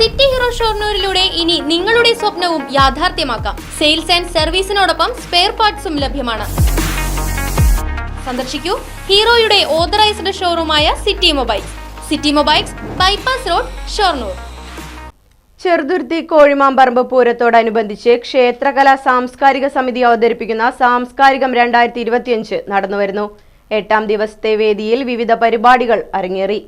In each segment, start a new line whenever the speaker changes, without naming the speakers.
City hero ഷൊർണൂരിലൂടെ ഇനി നിങ്ങളുടെ സ്വപ്നവും യാഥാർത്ഥ്യമാക്കാം. സെയിൽസ് ആൻഡ് സർവീസിനോടൊപ്പം സ്പെയർ പാർട്സും ലഭ്യമാണ്. സന്ദർശിക്കൂ ഹീറോയുടെ ഓതറൈസ്ഡ് ഷോറൂമായ city mobiles, bypass road, Shoranur.
ചെറുതുരുത്തി കോഴിമാമ്പറമ്പ് പൂരത്തോടനുബന്ധിച്ച് ക്ഷേത്രകലാ സാംസ്കാരിക സമിതി അവതരിപ്പിക്കുന്ന സാംസ്കാരികം 2025 നടന്നുവരുന്നു. 8ാം ദിവസത്തെ വേദിയിൽ വിവിധ പരിപാടികൾ അരങ്ങേറി.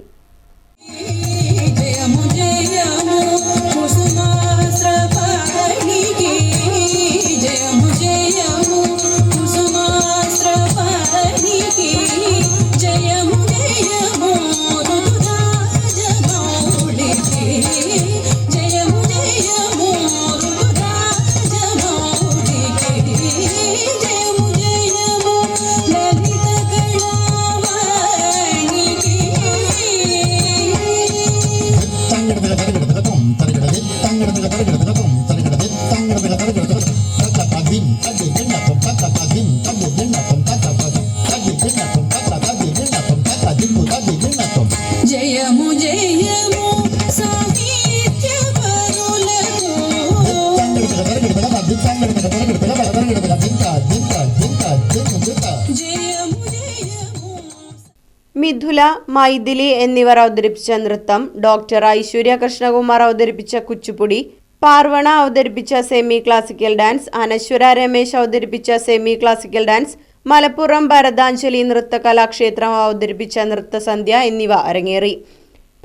മിഥുല, മൈഥിലി എന്നിവർ അവതരിപ്പിച്ച നൃത്തം, ഡോക്ടർ ഐശ്വര്യ കൃഷ്ണകുമാർ അവതരിപ്പിച്ച കുച്ചുപ്പുടി, പാർവണ അവതരിപ്പിച്ച സെമി ക്ലാസിക്കൽ ഡാൻസ്, അനശ്വര രമേശ് അവതരിപ്പിച്ച semi classical dance, Malappuram Bharathanjali നൃത്ത കലാക്ഷേത്രം അവതരിപ്പിച്ച നൃത്തസന്ധ്യ എന്നിവ അരങ്ങേറി.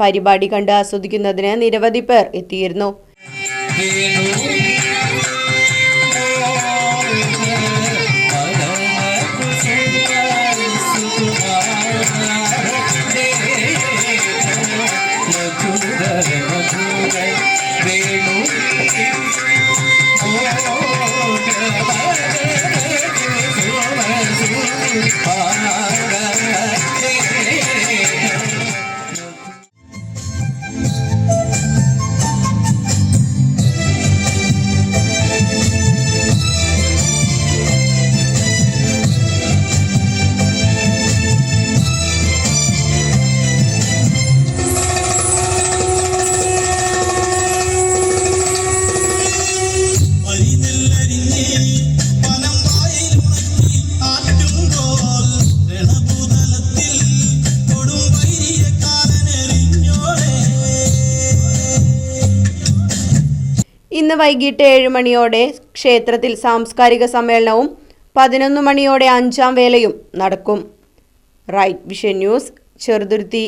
പരിപാടി കണ്ട് ആസ്വദിക്കുന്നതിന് നിരവധി പേർ എത്തിയിരുന്നു. ഇന്ന് വൈകിട്ട് 7 മണിയോടെ ക്ഷേത്രത്തിൽ സാംസ്കാരിക സമ്മേളനവും 11 മണിയോടെ 5ാം വേലയും നടക്കും. Right vision news, Cheruthuruthy.